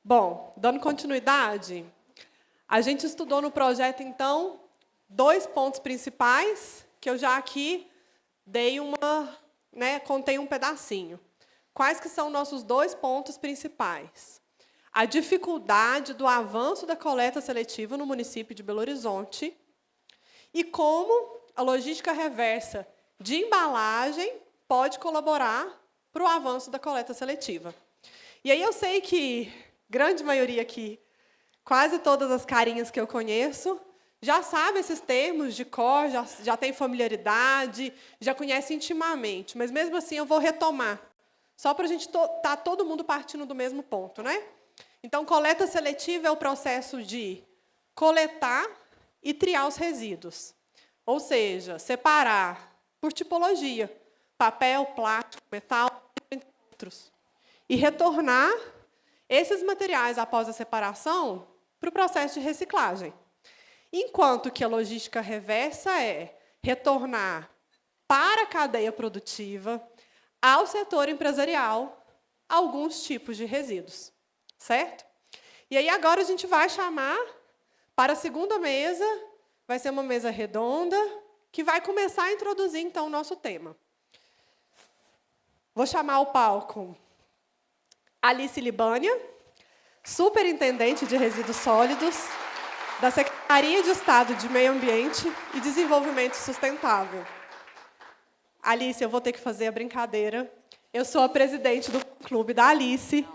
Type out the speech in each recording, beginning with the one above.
Bom, dando continuidade, a gente estudou no projeto, então, 2 pontos principais, que eu já aqui dei contei um pedacinho. Quais que são nossos 2 pontos principais? A dificuldade do avanço da coleta seletiva no município de Belo Horizonte e como a logística reversa de embalagem pode colaborar para o avanço da coleta seletiva. E aí eu sei que grande maioria aqui, quase todas as carinhas que eu conheço, já sabe esses termos de cor, já tem familiaridade, já conhece intimamente, mas mesmo assim eu vou retomar, só para a gente estar todo mundo partindo do mesmo ponto, né? Então, coleta seletiva é o processo de coletar e triar os resíduos, ou seja, separar por tipologia, papel, plástico, metal, entre outros, e retornar esses materiais após a separação para o processo de reciclagem. Enquanto que a logística reversa é retornar para a cadeia produtiva, ao setor empresarial, alguns tipos de resíduos. Certo? E aí, agora, a gente vai chamar para a segunda mesa, vai ser uma mesa redonda, que vai começar a introduzir, então, o nosso tema. Vou chamar ao palco Alice Libânia, superintendente de resíduos sólidos, da Secretaria de Estado de Meio Ambiente e Desenvolvimento Sustentável. Alice, eu vou ter que fazer a brincadeira. Eu sou a presidente do clube da Alice.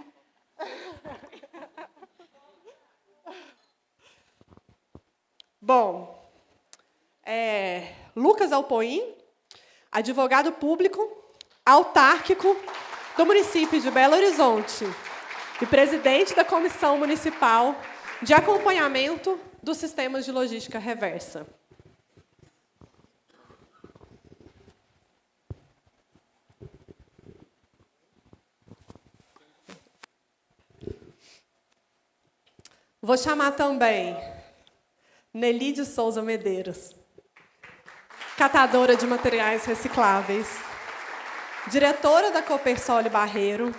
Bom, Lucas Alpoim, advogado público, autárquico do município de Belo Horizonte e presidente da Comissão Municipal de Acompanhamento dos Sistemas de Logística Reversa. Vou chamar também Nelly de Souza Medeiros, catadora de materiais recicláveis, diretora da Copersole Barreiro,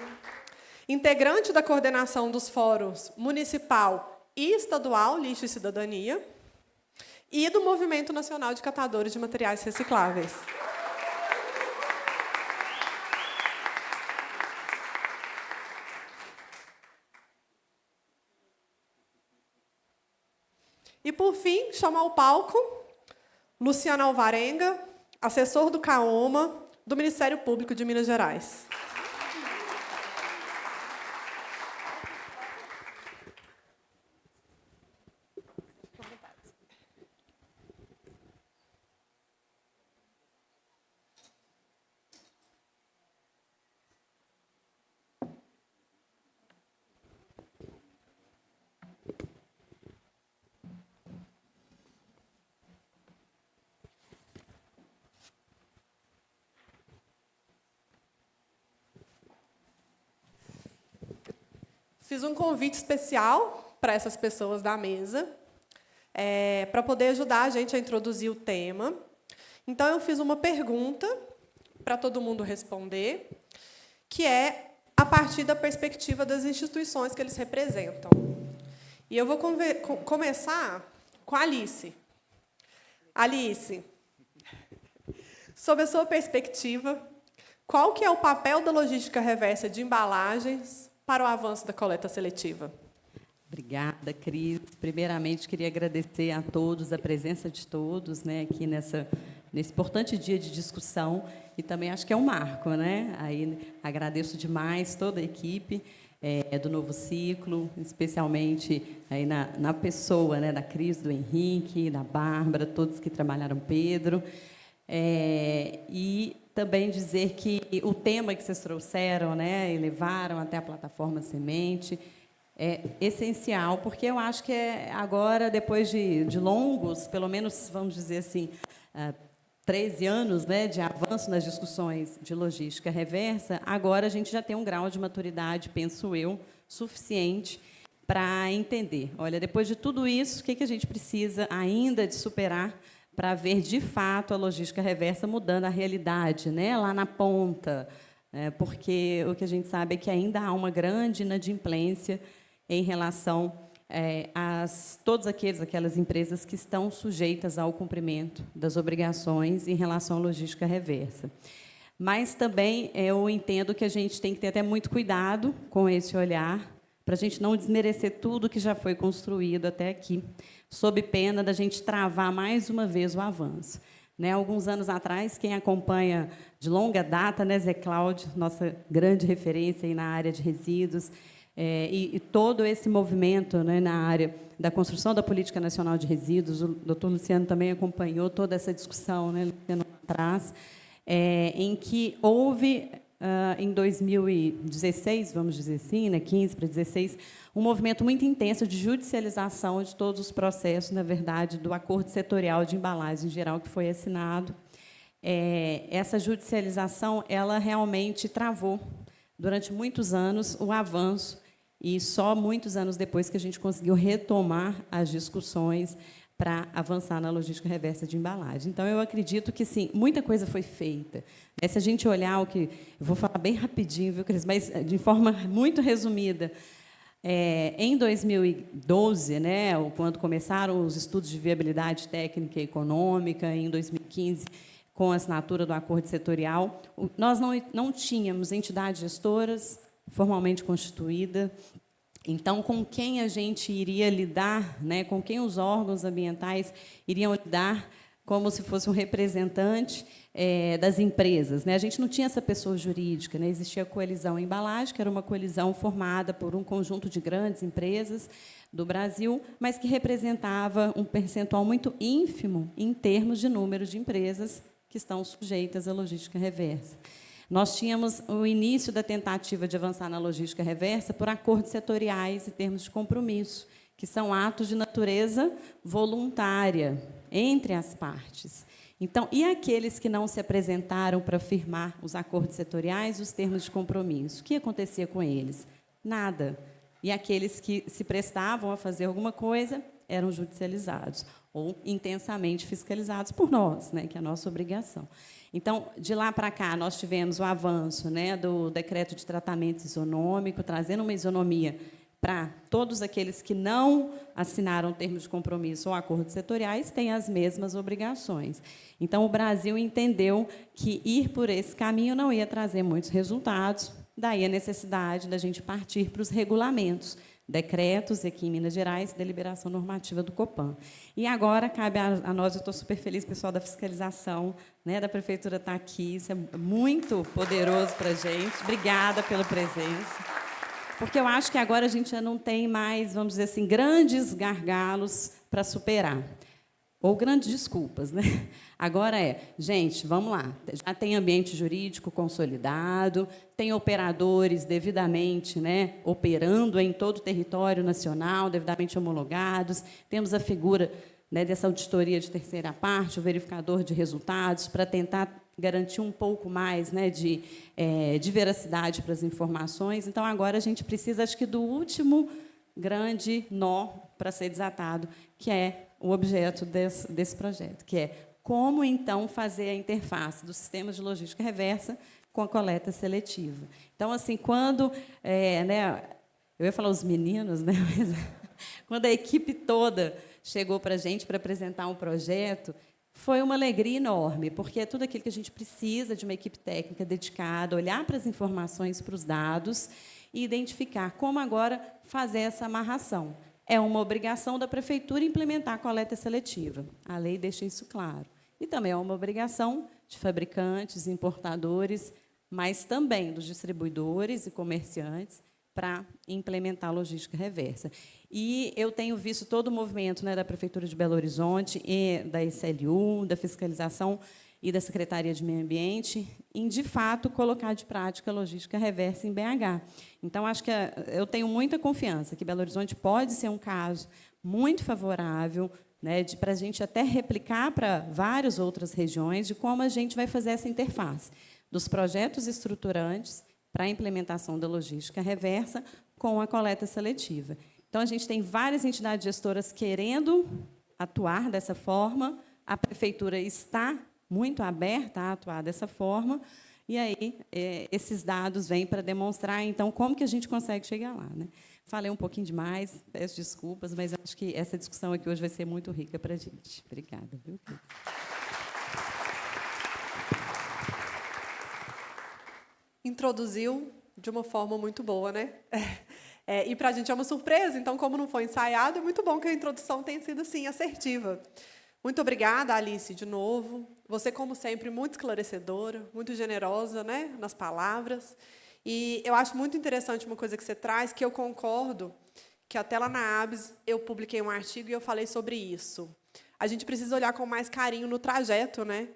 integrante da coordenação dos fóruns municipal e estadual Lixo e Cidadania e do Movimento Nacional de Catadores de Materiais Recicláveis. E, por fim, chamo ao palco Luciano Alvarenga, assessor do CAOMA, do Ministério Público de Minas Gerais. Fiz um convite especial para essas pessoas da mesa, para poder ajudar a gente a introduzir o tema. Então, eu fiz uma pergunta para todo mundo responder, que é a partir da perspectiva das instituições que eles representam. E eu vou começar com a Alice. Alice, sob a sua perspectiva, qual que é o papel da logística reversa de embalagens para o avanço da coleta seletiva? Obrigada, Cris. Primeiramente, queria agradecer a todos, a presença de todos, né, aqui nesse importante dia de discussão, e também acho que é um marco, né? Aí agradeço demais toda a equipe do Novo Ciclo, especialmente aí na pessoa, né, da Cris, do Henrique, da Bárbara, todos que trabalharam, Pedro. E também dizer que o tema que vocês trouxeram, né, e levaram até a plataforma Semente, é essencial, porque eu acho que agora, depois de longos, pelo menos, vamos dizer assim, 13 anos, né, de avanço nas discussões de logística reversa, agora a gente já tem um grau de maturidade, penso eu, suficiente para entender. Olha, depois de tudo isso, o que a gente precisa ainda de superar para ver, de fato, a logística reversa mudando a realidade, né, lá na ponta, porque o que a gente sabe é que ainda há uma grande inadimplência em relação todas aquelas empresas que estão sujeitas ao cumprimento das obrigações em relação à logística reversa. Mas também eu entendo que a gente tem que ter até muito cuidado com esse olhar, para a gente não desmerecer tudo que já foi construído até aqui, sob pena da gente travar mais uma vez o avanço. Né, alguns anos atrás, quem acompanha de longa data, né, Zé Cláudio, nossa grande referência aí na área de resíduos, e todo esse movimento, né, na área da construção da Política Nacional de Resíduos, o doutor Luciano também acompanhou toda essa discussão, né, Luciano, atrás, em que houve, em 2016, vamos dizer assim, né, 15 para 16, um movimento muito intenso de judicialização de todos os processos, na verdade, do acordo setorial de embalagem em geral que foi assinado. Essa judicialização, ela realmente travou, durante muitos anos, o avanço, e só muitos anos depois que a gente conseguiu retomar as discussões para avançar na logística reversa de embalagem. Então, eu acredito que, sim, muita coisa foi feita. Se a gente olhar o que... Eu vou falar bem rapidinho, viu, Cris? Mas de forma muito resumida. Em 2012, né, quando começaram os estudos de viabilidade técnica e econômica, em 2015, com a assinatura do acordo setorial, nós não tínhamos entidades gestoras formalmente constituída. Então, com quem a gente iria lidar, né, com quem os órgãos ambientais iriam lidar como se fosse um representante das empresas, né? A gente não tinha essa pessoa jurídica, né? Existia a Coalizão Embalagem, que era uma coalizão formada por um conjunto de grandes empresas do Brasil, mas que representava um percentual muito ínfimo em termos de número de empresas que estão sujeitas à logística reversa. Nós tínhamos o início da tentativa de avançar na logística reversa por acordos setoriais e termos de compromisso, que são atos de natureza voluntária entre as partes. Então, e aqueles que não se apresentaram para firmar os acordos setoriais e os termos de compromisso? O que acontecia com eles? Nada. E aqueles que se prestavam a fazer alguma coisa eram judicializados ou intensamente fiscalizados por nós, né, que é a nossa obrigação. Então, de lá para cá, nós tivemos o avanço, né, do decreto de tratamento isonômico, trazendo uma isonomia para todos aqueles que não assinaram termos de compromisso ou acordos setoriais, têm as mesmas obrigações. Então, o Brasil entendeu que ir por esse caminho não ia trazer muitos resultados, daí a necessidade da gente partir para os regulamentos, decretos, aqui em Minas Gerais, deliberação normativa do Copan. E agora cabe a nós, eu estou super feliz, pessoal da fiscalização, né, da Prefeitura está aqui, isso é muito poderoso para a gente. Obrigada pela presença. Porque eu acho que agora a gente já não tem mais, vamos dizer assim, grandes gargalos para superar. Ou grandes desculpas, né? Agora gente, vamos lá, já tem ambiente jurídico consolidado, tem operadores devidamente, né, operando em todo o território nacional, devidamente homologados, temos a figura, né, dessa auditoria de terceira parte, o verificador de resultados, para tentar garantir um pouco mais, né, de veracidade para as informações. Então, agora a gente precisa, acho que, do último grande nó para ser desatado, que é o objeto desse projeto, que é como, então, fazer a interface dos sistemas de logística reversa com a coleta seletiva. Então, assim, quando... né, eu ia falar os meninos, né, mas quando a equipe toda chegou para a gente para apresentar um projeto, foi uma alegria enorme, porque é tudo aquilo que a gente precisa de uma equipe técnica dedicada, olhar para as informações, para os dados, e identificar como agora fazer essa amarração. É uma obrigação da Prefeitura implementar a coleta seletiva. A lei deixa isso claro. E também é uma obrigação de fabricantes, importadores, mas também dos distribuidores e comerciantes para implementar a logística reversa. E eu tenho visto todo o movimento, né, da Prefeitura de Belo Horizonte, e da SLU, da fiscalização e da Secretaria de Meio Ambiente, em, de fato, colocar de prática a logística reversa em BH. Então, acho que eu tenho muita confiança que Belo Horizonte pode ser um caso muito favorável, né, para a gente até replicar para várias outras regiões de como a gente vai fazer essa interface dos projetos estruturantes para a implementação da logística reversa com a coleta seletiva. Então, a gente tem várias entidades gestoras querendo atuar dessa forma, a Prefeitura está muito aberta a atuar dessa forma, E aí, esses dados vêm para demonstrar, então, como que a gente consegue chegar lá, né? Falei um pouquinho demais, peço desculpas, mas acho que essa discussão aqui hoje vai ser muito rica para a gente. Obrigada, viu? Introduziu de uma forma muito boa, né? E para a gente é uma surpresa, então, como não foi ensaiado, é muito bom que a introdução tenha sido, assim, assertiva. Muito obrigada, Alice, de novo. Você, como sempre, muito esclarecedora, muito generosa, né, nas palavras. E eu acho muito interessante uma coisa que você traz, que eu concordo, que até lá na ABS eu publiquei um artigo e eu falei sobre isso. A gente precisa olhar com mais carinho no trajeto, né?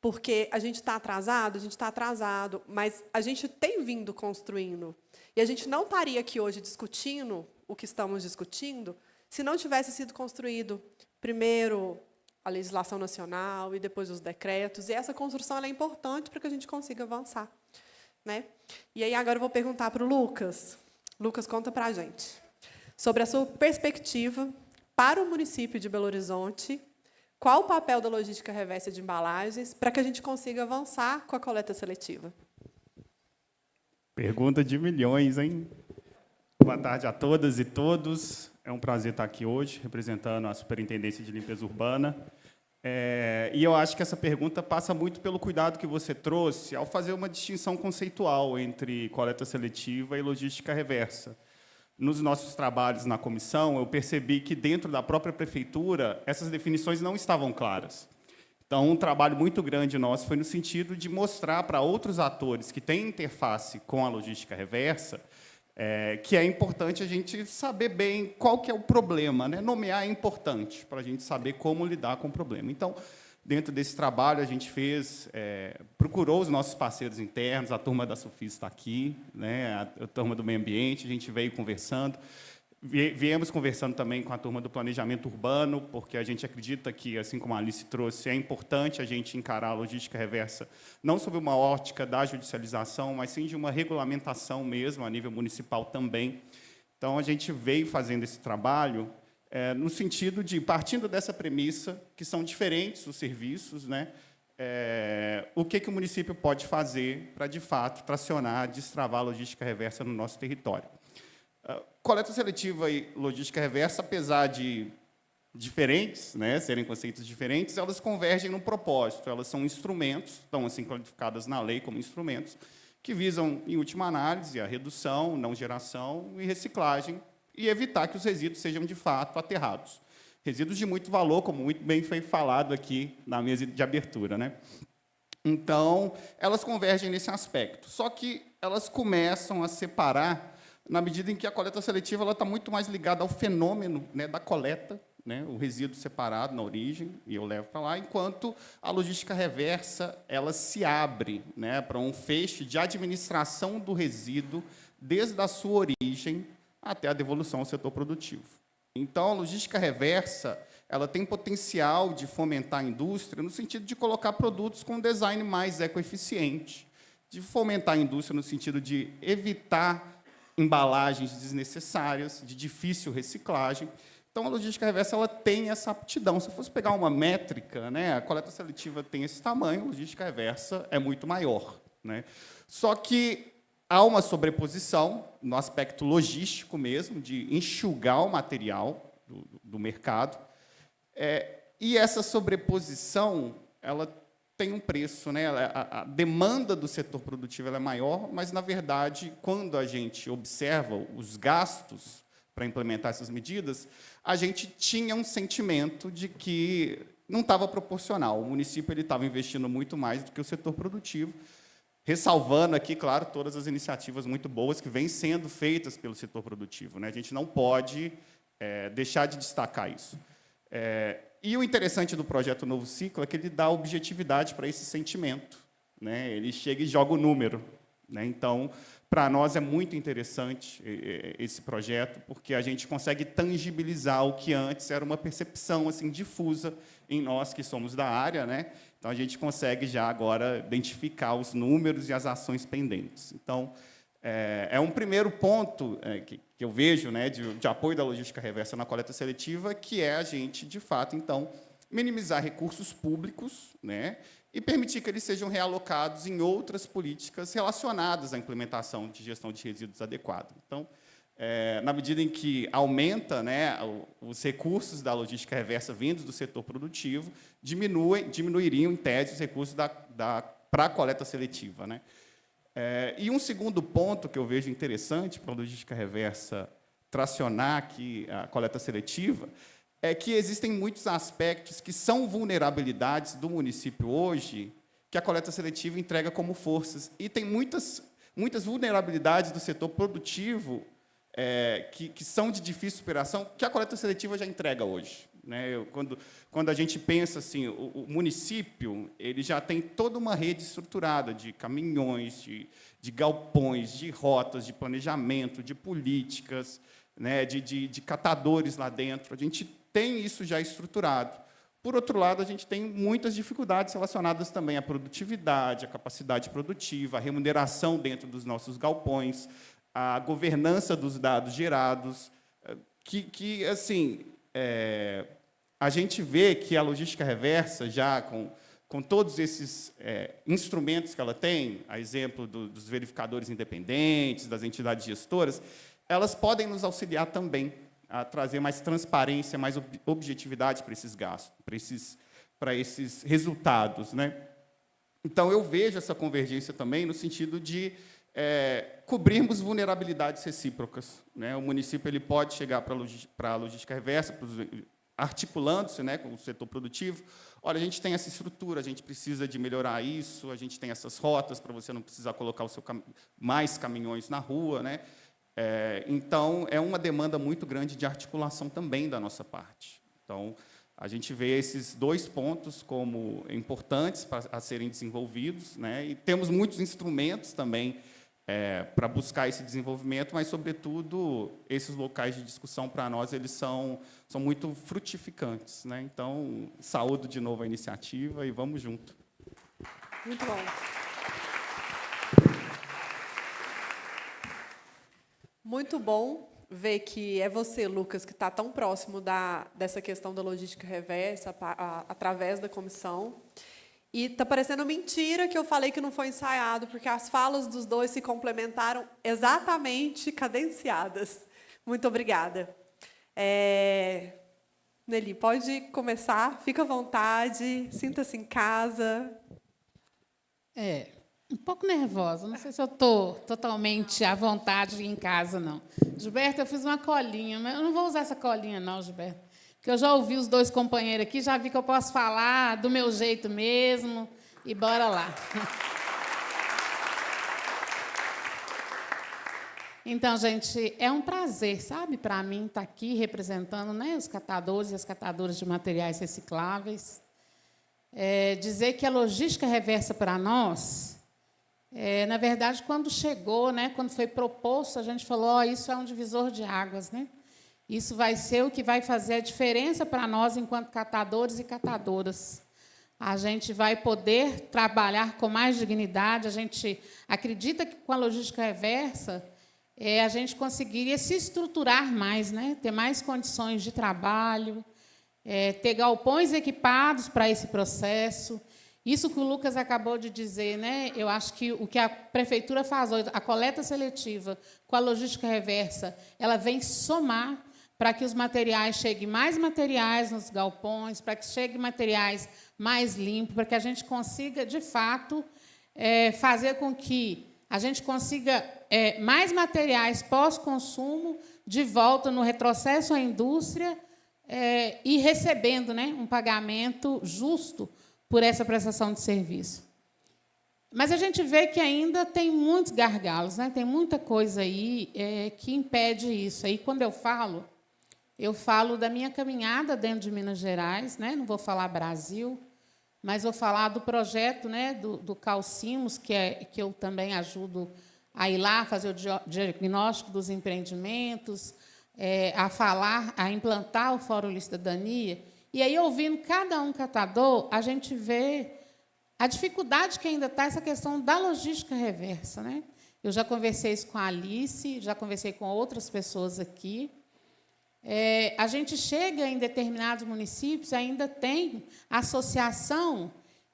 Porque a gente está atrasado, mas a gente tem vindo construindo. E a gente não estaria aqui hoje discutindo o que estamos discutindo se não tivesse sido construído primeiro a legislação nacional e depois os decretos. E essa construção ela é importante para que a gente consiga avançar, né? E aí agora eu vou perguntar para o Lucas. Lucas, conta para a gente sobre a sua perspectiva para o município de Belo Horizonte. Qual o papel da logística reversa de embalagens para que a gente consiga avançar com a coleta seletiva? Pergunta de milhões, hein? Boa tarde a todas e todos. É um prazer estar aqui hoje, representando a Superintendência de Limpeza Urbana. E eu acho que essa pergunta passa muito pelo cuidado que você trouxe ao fazer uma distinção conceitual entre coleta seletiva e logística reversa. Nos nossos trabalhos na comissão, eu percebi que, dentro da própria prefeitura, essas definições não estavam claras. Então, um trabalho muito grande nosso foi no sentido de mostrar para outros atores que têm interface com a logística reversa que é importante a gente saber bem qual que é o problema, né? Nomear é importante para a gente saber como lidar com o problema. Então, dentro desse trabalho, a gente procurou os nossos parceiros internos, a turma da Sufis está aqui, né? A turma do meio ambiente, a gente veio conversando. Viemos conversando também com a turma do planejamento urbano, porque a gente acredita que, assim como a Alice trouxe, é importante a gente encarar a logística reversa não sob uma ótica da judicialização, mas sim de uma regulamentação mesmo, a nível municipal também. Então, a gente veio fazendo esse trabalho no sentido de, partindo dessa premissa, que são diferentes os serviços, né? O que o município pode fazer para, de fato, tracionar, destravar a logística reversa no nosso território. Coleta seletiva e logística reversa, apesar de diferentes, né, serem conceitos diferentes, elas convergem no propósito. Elas são instrumentos, estão assim qualificadas na lei como instrumentos, que visam, em última análise, a redução, não geração e reciclagem, e evitar que os resíduos sejam, de fato, aterrados. Resíduos de muito valor, como muito bem foi falado aqui na mesa de abertura, né? Então, elas convergem nesse aspecto. Só que elas começam a separar na medida em que a coleta seletiva está muito mais ligada ao fenômeno, né, da coleta, né, o resíduo separado na origem, e eu levo para lá, enquanto a logística reversa ela se abre, né, para um feixe de administração do resíduo desde a sua origem até a devolução ao setor produtivo. Então, a logística reversa ela tem potencial de fomentar a indústria no sentido de colocar produtos com design mais ecoeficiente, de fomentar a indústria no sentido de evitar embalagens desnecessárias, de difícil reciclagem. Então, a logística reversa ela tem essa aptidão. Se eu fosse pegar uma métrica, né, a coleta seletiva tem esse tamanho, a logística reversa é muito maior, né? Só que há uma sobreposição no aspecto logístico mesmo, de enxugar o material do mercado, e essa sobreposição ela tem um preço, né? A demanda do setor produtivo ela é maior, mas, na verdade, quando a gente observa os gastos para implementar essas medidas, a gente tinha um sentimento de que não estava proporcional. O município ele estava investindo muito mais do que o setor produtivo, ressalvando aqui, claro, todas as iniciativas muito boas que vêm sendo feitas pelo setor produtivo, né? A gente não pode deixar de destacar isso. E o interessante do projeto Novo Ciclo é que ele dá objetividade para esse sentimento, né? Ele chega e joga o número, né? Então, para nós é muito interessante esse projeto, porque a gente consegue tangibilizar o que antes era uma percepção assim difusa em nós que somos da área, né? Então, a gente consegue já agora identificar os números e as ações pendentes. Então, é um primeiro ponto que eu vejo, né, de apoio da logística reversa na coleta seletiva, que é a gente, de fato, então, minimizar recursos públicos, né, e permitir que eles sejam realocados em outras políticas relacionadas à implementação de gestão de resíduos adequada. Então, na medida em que aumenta, né, os recursos da logística reversa vindos do setor produtivo, diminuiriam, em tese, os recursos para a coleta seletiva, né? E um segundo ponto que eu vejo interessante para a logística reversa tracionar aqui a coleta seletiva é que existem muitos aspectos que são vulnerabilidades do município hoje, que a coleta seletiva entrega como forças. E tem muitas vulnerabilidades do setor produtivo que são de difícil superação, que a coleta seletiva já entrega hoje, né? Quando a gente pensa assim, o município ele já tem toda uma rede estruturada de caminhões, de galpões, de rotas, de planejamento, de políticas, né, de catadores lá dentro. A gente tem isso já estruturado. Por outro lado, a gente tem muitas dificuldades relacionadas também à produtividade, à capacidade produtiva, à remuneração dentro dos nossos galpões, à governança dos dados gerados, que assim, a gente vê que a logística reversa, já com todos esses instrumentos que ela tem, a exemplo dos verificadores independentes, das entidades gestoras, elas podem nos auxiliar também a trazer mais transparência, mais objetividade para esses gastos, para esses resultados, né? Então, eu vejo essa convergência também no sentido de cobrirmos vulnerabilidades recíprocas, né? O município ele pode chegar para a logística reversa, articulando-se, né, com o setor produtivo. Olha, a gente tem essa estrutura, a gente precisa de melhorar isso, a gente tem essas rotas para você não precisar colocar mais caminhões na rua, né? Então, é uma demanda muito grande de articulação também da nossa parte. Então, a gente vê esses dois pontos como importantes a serem desenvolvidos, né? E temos muitos instrumentos também para buscar esse desenvolvimento, mas, sobretudo, esses locais de discussão, para nós, eles são muito frutificantes, né? Então, saúdo de novo a iniciativa e vamos junto. Muito bom. Muito bom ver que é você, Lucas, que está tão próximo dessa questão da logística reversa através da comissão. E está parecendo mentira que eu falei que não foi ensaiado, porque as falas dos dois se complementaram exatamente cadenciadas. Muito obrigada. Nelly, pode começar, fica à vontade, sinta-se em casa. Um pouco nervosa, não sei se eu estou totalmente à vontade em casa, não. Gilberto, eu fiz uma colinha, mas eu não vou usar essa colinha, não, Gilberto, porque eu já ouvi os dois companheiros aqui, já vi que eu posso falar do meu jeito mesmo, e bora lá. Então, gente, é um prazer, sabe, para mim, estar aqui representando, né, os catadores e as catadoras de materiais recicláveis. Dizer que a logística reversa para nós... na verdade, quando chegou, né, quando foi proposto, a gente falou, isso é um divisor de águas, né? Isso vai ser o que vai fazer a diferença para nós, enquanto catadores e catadoras. A gente vai poder trabalhar com mais dignidade, a gente acredita que, com a logística reversa, a gente conseguiria se estruturar mais, né? Ter mais condições de trabalho, ter galpões equipados para esse processo. Isso que o Lucas acabou de dizer, né? Eu acho que o que a prefeitura faz hoje, a coleta seletiva com a logística reversa, ela vem somar para que os materiais cheguem mais materiais nos galpões, para que cheguem materiais mais limpos, para que a gente consiga, de fato, fazer com que a gente consiga mais materiais pós-consumo de volta no retrocesso à indústria e recebendo, né, um pagamento justo por essa prestação de serviço. Mas a gente vê que ainda tem muitos gargalos, né? Tem muita coisa aí que impede isso. Aí, quando eu falo da minha caminhada dentro de Minas Gerais, né? Não vou falar Brasil, mas vou falar do projeto, né, do Calcimos, que eu também ajudo a ir lá, fazer o diagnóstico dos empreendimentos, a implantar o Fórum de Cidadania. E aí, ouvindo cada um catador, a gente vê a dificuldade que ainda está essa questão da logística reversa, né? Eu já conversei isso com a Alice, já conversei com outras pessoas aqui. A gente chega em determinados municípios, ainda tem associação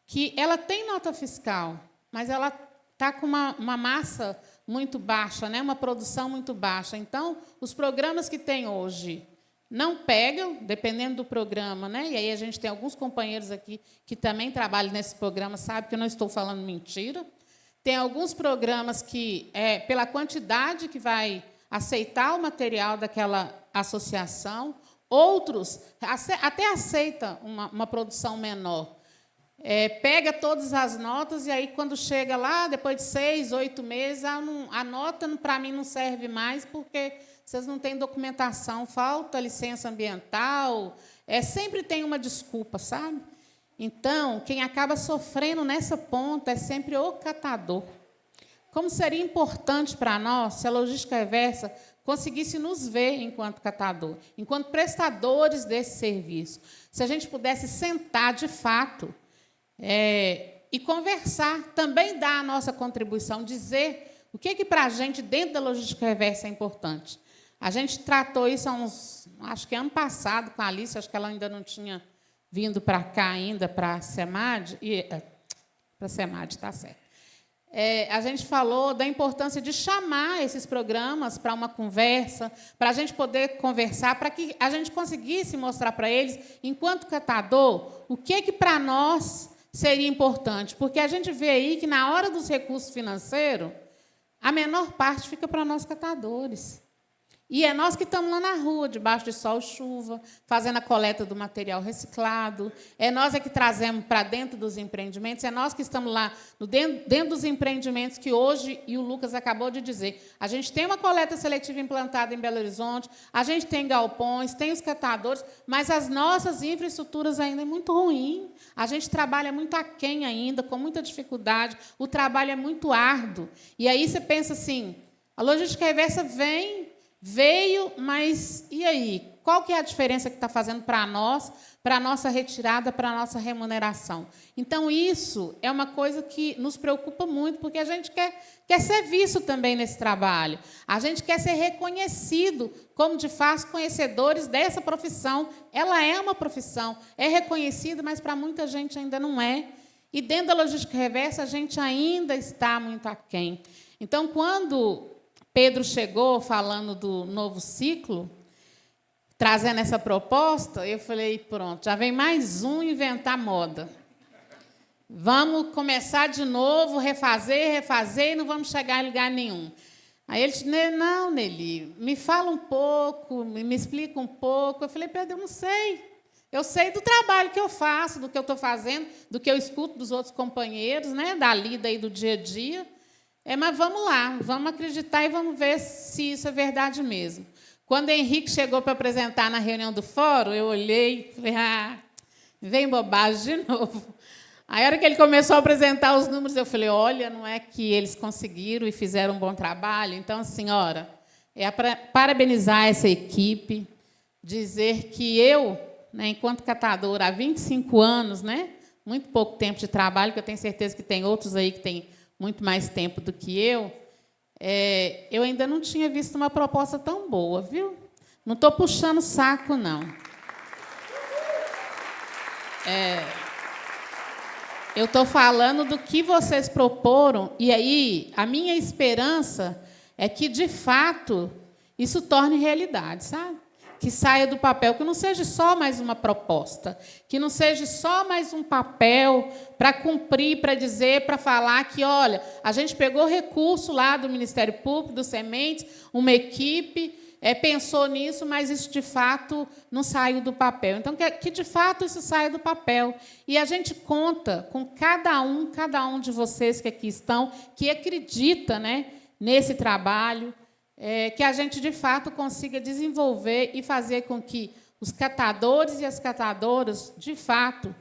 que ela tem nota fiscal, mas ela está com uma massa muito baixa, né? Uma produção muito baixa. Então, os programas que tem hoje não pegam, dependendo do programa, né? E aí a gente tem alguns companheiros aqui que também trabalham nesse programa, sabe que eu não estou falando mentira. Tem alguns programas que, pela quantidade que vai aceitar o material daquela associação, outros até aceitam uma produção menor. Pega todas as notas e aí, quando chega lá, depois de 6, 8 meses, a nota, para mim, não serve mais, porque vocês não têm documentação, falta licença ambiental, sempre tem uma desculpa, sabe? Então, quem acaba sofrendo nessa ponta é sempre o catador. Como seria importante para nós se a logística reversa conseguisse nos ver enquanto catador, enquanto prestadores desse serviço. Se a gente pudesse sentar, de fato, e conversar, também dar a nossa contribuição, dizer o que para a gente, dentro da logística reversa, é importante. A gente tratou isso acho que ano passado, com a Alice, acho que ela ainda não tinha vindo para cá ainda, para a SEMAD, para a SEMAD, está certo. A gente falou da importância de chamar esses programas para uma conversa, para a gente poder conversar, para que a gente conseguisse mostrar para eles, enquanto catador, o que para nós seria importante. Porque a gente vê aí que, na hora dos recursos financeiros, a menor parte fica para nós catadores. E é nós que estamos lá na rua, debaixo de sol e chuva, fazendo a coleta do material reciclado. É nós que trazemos para dentro dos empreendimentos. É nós que estamos lá dentro dos empreendimentos que hoje, e o Lucas acabou de dizer, a gente tem uma coleta seletiva implantada em Belo Horizonte, a gente tem galpões, tem os catadores, mas as nossas infraestruturas ainda é muito ruim. A gente trabalha muito aquém ainda, com muita dificuldade. O trabalho é muito árduo. E aí você pensa assim, a logística reversa veio, mas e aí? Qual que é a diferença que está fazendo para nós, para a nossa retirada, para a nossa remuneração? Então, isso é uma coisa que nos preocupa muito, porque a gente quer ser visto também nesse trabalho. A gente quer ser reconhecido como, de fato, conhecedores dessa profissão. Ela é uma profissão, é reconhecida, mas para muita gente ainda não é. E, dentro da logística reversa, a gente ainda está muito aquém. Então, quando Pedro chegou falando do novo ciclo, trazendo essa proposta, eu falei, pronto, já vem mais um inventar moda. Vamos começar de novo, refazer, e não vamos chegar em lugar nenhum. Aí ele disse, não, Nelly, me fala um pouco, me explica um pouco. Eu falei, Pedro, eu não sei. Eu sei do trabalho que eu faço, do que eu estou fazendo, do que eu escuto dos outros companheiros, né, da lida aí do dia a dia. Mas vamos lá, vamos acreditar e vamos ver se isso é verdade mesmo. Quando o Henrique chegou para apresentar na reunião do fórum, eu olhei e falei, vem bobagem de novo. Aí, a hora que ele começou a apresentar os números, eu falei, olha, não é que eles conseguiram e fizeram um bom trabalho? Então, senhora, para parabenizar essa equipe, dizer que eu, né, enquanto catadora, há 25 anos, né, muito pouco tempo de trabalho, que eu tenho certeza que tem outros aí que têm muito mais tempo do que eu ainda não tinha visto uma proposta tão boa, viu? Não estou puxando saco, não. Eu estou falando do que vocês proporam, e aí a minha esperança é que, de fato, isso torne realidade, sabe? Que saia do papel, que não seja só mais uma proposta, que não seja só mais um papel para cumprir, para dizer, para falar que, olha, a gente pegou recurso lá do Ministério Público, do Sementes, uma equipe, pensou nisso, mas isso, de fato, não saiu do papel. Então, que de fato, isso saia do papel. E a gente conta com cada um de vocês que aqui estão, que acredita, né, nesse trabalho, que a gente, de fato, consiga desenvolver e fazer com que os catadores e as catadoras, de fato,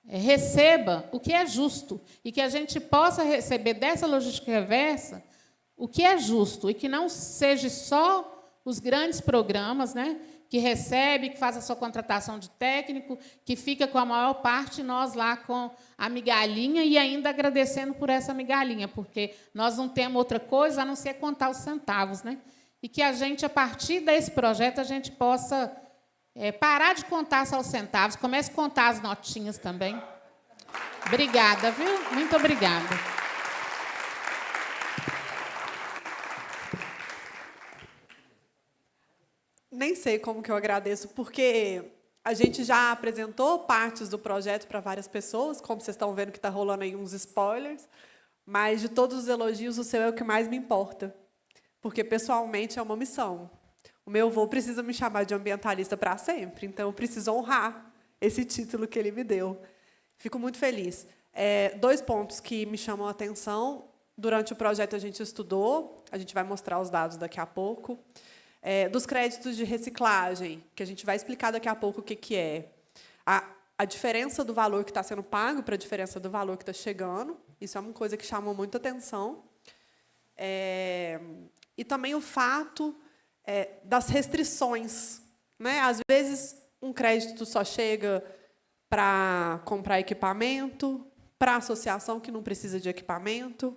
recebam o que é justo e que a gente possa receber dessa logística reversa o que é justo e que não seja só os grandes programas, né, que recebe, que faz a sua contratação de técnico, que fica com a maior parte, nós lá com a migalhinha e ainda agradecendo por essa migalhinha, porque nós não temos outra coisa a não ser contar os centavos, né? E que a gente, a partir desse projeto, a gente possa parar de contar só os centavos, comece a contar as notinhas também. Obrigada, viu? Muito obrigada. Nem sei como que eu agradeço, porque a gente já apresentou partes do projeto para várias pessoas, como vocês estão vendo que está rolando aí uns spoilers, mas de todos os elogios, o seu é o que mais me importa, porque pessoalmente é uma missão. O meu avô precisa me chamar de ambientalista para sempre, então eu preciso honrar esse título que ele me deu. Fico muito feliz. 2 pontos que me chamam a atenção. Durante o projeto a gente estudou, a gente vai mostrar os dados daqui a pouco. Dos créditos de reciclagem, que a gente vai explicar daqui a pouco o que é. A diferença do valor que está sendo pago para a diferença do valor que está chegando. Isso é uma coisa que chama muita atenção. E também o fato das restrições, né? Às vezes, um crédito só chega para comprar equipamento, para a associação que não precisa de equipamento,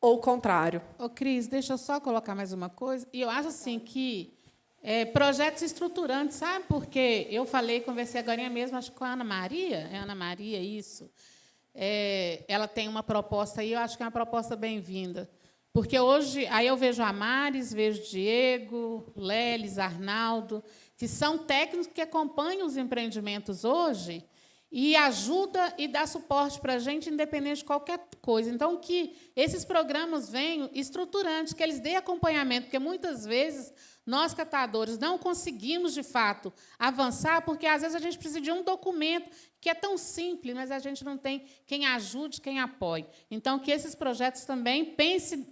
ou o contrário. Ô, Cris, deixa eu só colocar mais uma coisa. E eu acho assim que projetos estruturantes, sabe? Porque eu conversei agora mesmo, acho que com a Ana Maria. É Ana Maria, isso. Ela tem uma proposta aí, eu acho que é uma proposta bem-vinda. Porque hoje, aí eu vejo a Maris, vejo Diego, Lelis, Arnaldo, que são técnicos que acompanham os empreendimentos hoje e ajuda e dá suporte para a gente, independente de qualquer coisa. Então, que esses programas venham estruturantes, que eles dêem acompanhamento, porque, muitas vezes, nós, catadores, não conseguimos, de fato, avançar, porque, às vezes, a gente precisa de um documento que é tão simples, mas a gente não tem quem ajude, quem apoie. Então, que esses projetos também pensem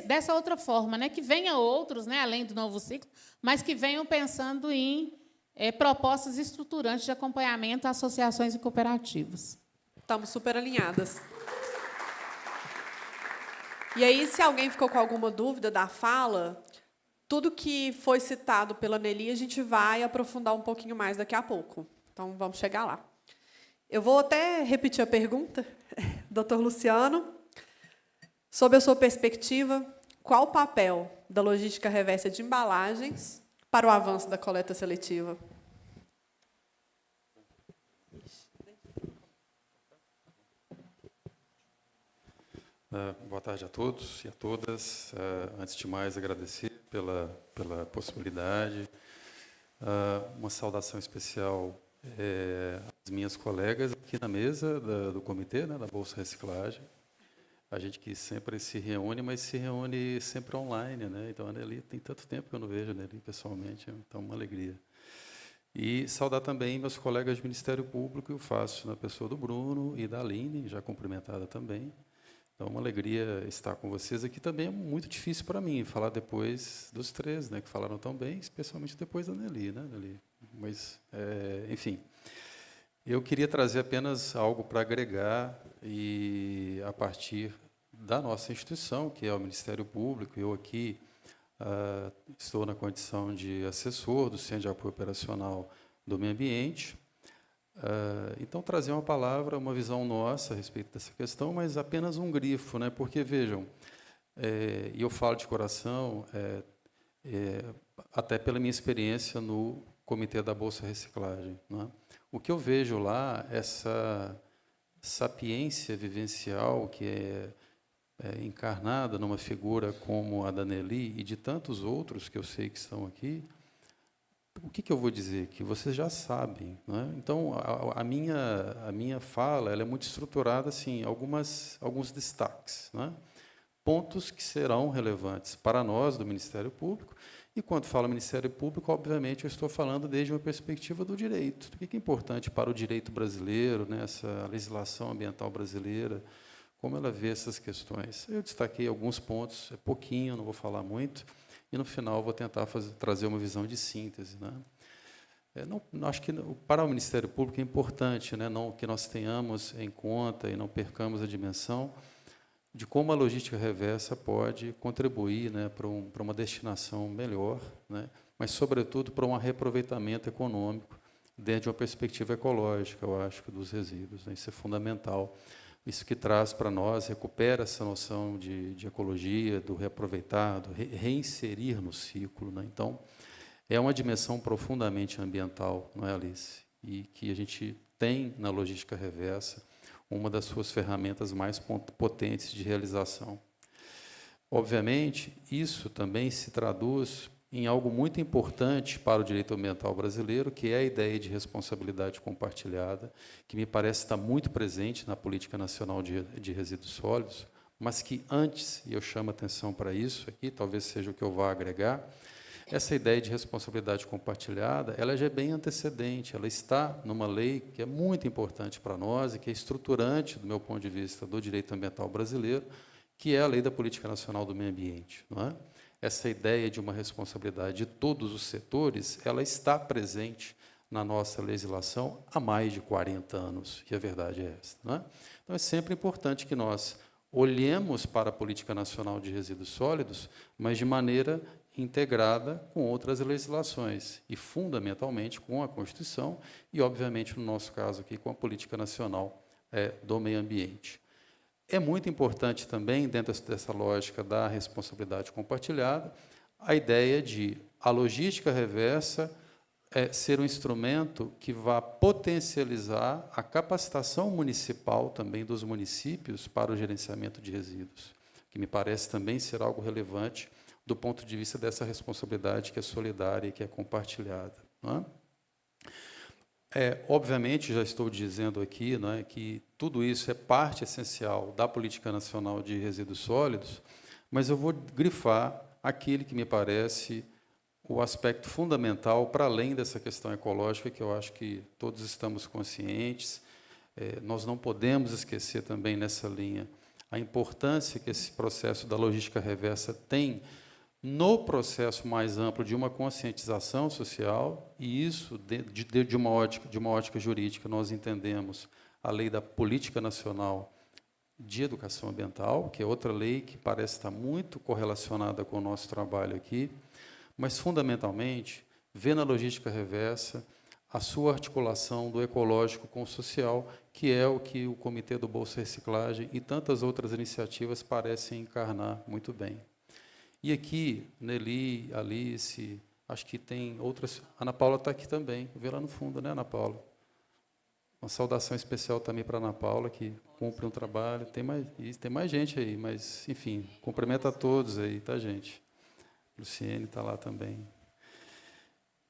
dessa outra forma, né? Que venham outros, né? Além do novo ciclo, mas que venham pensando em propostas estruturantes de acompanhamento a associações e cooperativas. Estamos super alinhadas. E aí, se alguém ficou com alguma dúvida da fala, tudo que foi citado pela Nelly, a gente vai aprofundar um pouquinho mais daqui a pouco. Então, vamos chegar lá. Eu vou até repetir a pergunta, doutor Luciano. Sob a sua perspectiva, qual o papel da logística reversa de embalagens para o avanço da coleta seletiva? Boa tarde a todos e a todas. Antes de mais, agradecer pela possibilidade. Uma saudação especial às minhas colegas aqui na mesa do comitê, né, da Bolsa Reciclagem. A gente que sempre se reúne, mas se reúne sempre online, né? Então, a Nelly, tem tanto tempo que eu não vejo a Nelly pessoalmente, então é uma alegria. E saudar também meus colegas do Ministério Público, eu faço na pessoa do Bruno e da Aline, já cumprimentada também. Então, uma alegria estar com vocês aqui. Também é muito difícil para mim falar depois dos três, né, que falaram tão bem, especialmente depois da Nelly, né, Nelly? Mas, enfim, eu queria trazer apenas algo para agregar e, a partir da nossa instituição, que é o Ministério Público, eu aqui estou na condição de assessor do Centro de Apoio Operacional do Meio Ambiente. Então, trazer uma palavra, uma visão nossa a respeito dessa questão, mas apenas um grifo, né? Porque, vejam, e eu falo de coração, até pela minha experiência no Comitê da Bolsa Reciclagem, né? O que eu vejo lá, essa sapiência vivencial que é encarnada numa figura como a da Nelly e de tantos outros que eu sei que estão aqui, o que eu vou dizer? Que vocês já sabem, né? Então, a minha fala ela é muito estruturada assim, alguns destaques, né? Pontos que serão relevantes para nós do Ministério Público. E, quando falo Ministério Público, obviamente, eu estou falando desde uma perspectiva do direito. O que é importante para o direito brasileiro, né, essa legislação ambiental brasileira, como ela vê essas questões. Eu destaquei alguns pontos, é pouquinho, não vou falar muito, e, no final, vou tentar trazer uma visão de síntese, né? Acho que para o Ministério Público é importante, né, que nós tenhamos em conta e não percamos a dimensão de como a logística reversa pode contribuir, né, para uma destinação melhor, né, mas, sobretudo, para um reaproveitamento econômico dentro de uma perspectiva ecológica, eu acho, dos resíduos, né? Isso é fundamental. Isso que traz para nós, recupera essa noção de ecologia, do reaproveitar, do reinserir no ciclo, né? Então, é uma dimensão profundamente ambiental, não é, Alice? e que a gente tem na logística reversa uma das suas ferramentas mais potentes de realização. Obviamente, isso também se traduz em algo muito importante para o direito ambiental brasileiro, que é a ideia de responsabilidade compartilhada, que me parece estar muito presente na Política Nacional de Resíduos Sólidos, mas que antes, e eu chamo a atenção para isso aqui, talvez seja o que eu vá agregar, essa ideia de responsabilidade compartilhada, ela já é bem antecedente, ela está numa lei que é muito importante para nós e que é estruturante, do meu ponto de vista, do direito ambiental brasileiro, que é a Lei da Política Nacional do Meio Ambiente. Não é? Essa ideia de uma responsabilidade de todos os setores, ela está presente na nossa legislação há mais de 40 anos, e a verdade é essa. Não é? Então, é sempre importante que nós olhemos para a Política Nacional de Resíduos Sólidos, mas de maneira integrada com outras legislações, e, fundamentalmente, com a Constituição e, obviamente, no nosso caso aqui, com a Política Nacional do Meio Ambiente. É muito importante também, dentro dessa lógica da responsabilidade compartilhada, a ideia de a logística reversa ser um instrumento que vá potencializar a capacitação municipal também dos municípios para o gerenciamento de resíduos, que me parece também ser algo relevante do ponto de vista dessa responsabilidade que é solidária e que é compartilhada. Não é? Obviamente, já estou dizendo aqui, não é, que tudo isso é parte essencial da Política Nacional de Resíduos Sólidos, mas eu vou grifar aquele que me parece o aspecto fundamental, para além dessa questão ecológica, que eu acho que todos estamos conscientes. Nós não podemos esquecer também, nessa linha, a importância que esse processo da logística reversa tem no processo mais amplo de uma conscientização social, e isso, de uma ótica jurídica, nós entendemos a Lei da Política Nacional de Educação Ambiental, que é outra lei que parece estar muito correlacionada com o nosso trabalho aqui, mas, fundamentalmente, vê na logística reversa a sua articulação do ecológico com o social, que é o que o Comitê do Bolsa Reciclagem e tantas outras iniciativas parecem encarnar muito bem. E aqui, Nelly, Alice, acho que tem outras... A Ana Paula está aqui também, vê lá no fundo, né, Ana Paula? Uma saudação especial também para a Ana Paula, que cumpre um trabalho. Tem mais gente aí, mas, enfim, cumprimento a todos aí, tá, gente? Luciene está lá também.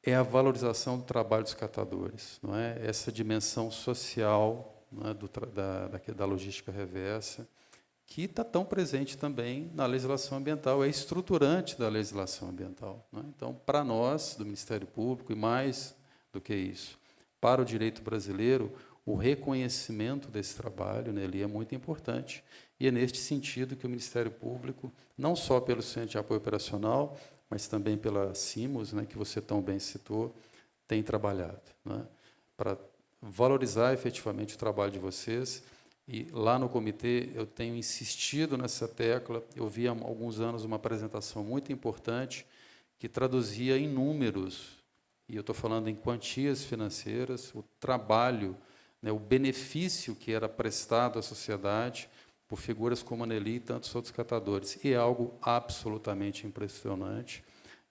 É a valorização do trabalho dos catadores, não é? Essa dimensão social, não é, da logística reversa, que está tão presente também na legislação ambiental, é estruturante da legislação ambiental. Não é? Então, para nós, do Ministério Público, e mais do que isso, para o direito brasileiro, o reconhecimento desse trabalho, né, ele é muito importante, e é neste sentido que o Ministério Público, não só pelo Centro de Apoio Operacional, mas também pela CIMOS, né, que você tão bem citou, tem trabalhado, né, para valorizar efetivamente o trabalho de vocês. E lá no comitê eu tenho insistido nessa tecla. Eu vi há alguns anos uma apresentação muito importante que traduzia em números, e eu estou falando em quantias financeiras, o trabalho, né, o benefício que era prestado à sociedade por figuras como a Nelly e tantos outros catadores. E é algo absolutamente impressionante.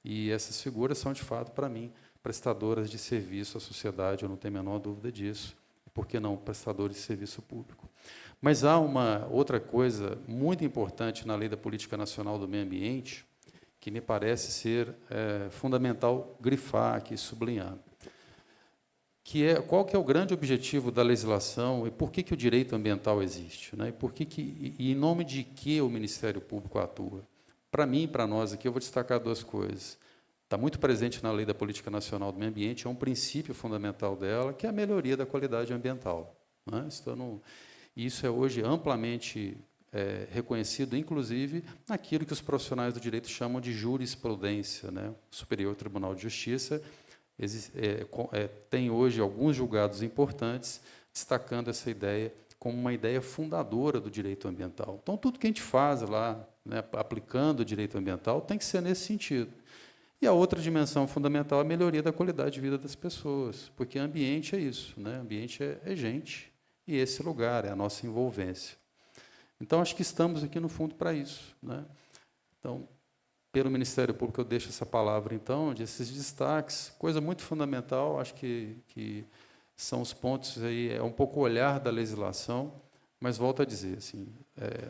E essas figuras são, de fato, para mim, prestadoras de serviço à sociedade, eu não tenho a menor dúvida disso. Por que não prestadores de serviço público? Mas há uma outra coisa muito importante na Lei da Política Nacional do Meio Ambiente, que me parece ser fundamental grifar aqui, sublinhar, que é qual que é o grande objetivo da legislação e por que o direito ambiental existe, né? E em nome de que o Ministério Público atua. Para mim, para nós aqui, eu vou destacar duas coisas. Está muito presente na Lei da Política Nacional do Meio Ambiente, é um princípio fundamental dela, que é a melhoria da qualidade ambiental. Né? Isso é hoje amplamente reconhecido, inclusive, naquilo que os profissionais do direito chamam de jurisprudência. Né? O Superior Tribunal de Justiça tem hoje alguns julgados importantes, destacando essa ideia como uma ideia fundadora do direito ambiental. Então, tudo que a gente faz lá, né, aplicando o direito ambiental, tem que ser nesse sentido. E a outra dimensão fundamental é a melhoria da qualidade de vida das pessoas, porque ambiente é isso, né? Ambiente é gente, e esse lugar é a nossa envolvência. Então, acho que estamos aqui, no fundo, para isso. Né? Então, pelo Ministério Público, eu deixo essa palavra, então, desses destaques, coisa muito fundamental, acho que são os pontos aí, é um pouco o olhar da legislação, mas volto a dizer, assim,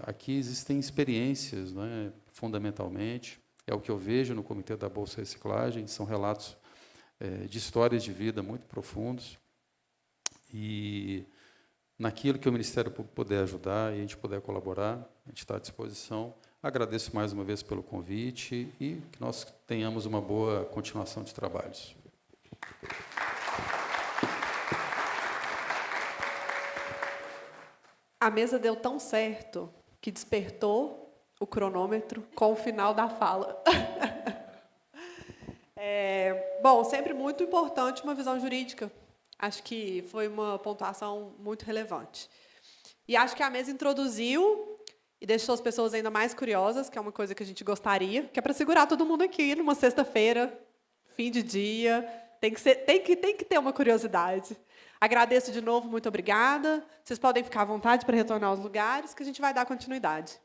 aqui existem experiências, né, fundamentalmente, é o que eu vejo no Comitê da Bolsa Reciclagem, são relatos de histórias de vida muito profundos, e naquilo que o Ministério Público puder ajudar e a gente puder colaborar, a gente está à disposição. Agradeço mais uma vez pelo convite e que nós tenhamos uma boa continuação de trabalhos. A mesa deu tão certo que despertou o cronômetro com o final da fala. Bom, sempre muito importante uma visão jurídica. Acho que foi uma pontuação muito relevante. E acho que a mesa introduziu e deixou as pessoas ainda mais curiosas, que é uma coisa que a gente gostaria, que é para segurar todo mundo aqui numa sexta-feira, fim de dia. Tem que ter uma curiosidade. Agradeço de novo, muito obrigada. Vocês podem ficar à vontade para retornar aos lugares, que a gente vai dar continuidade.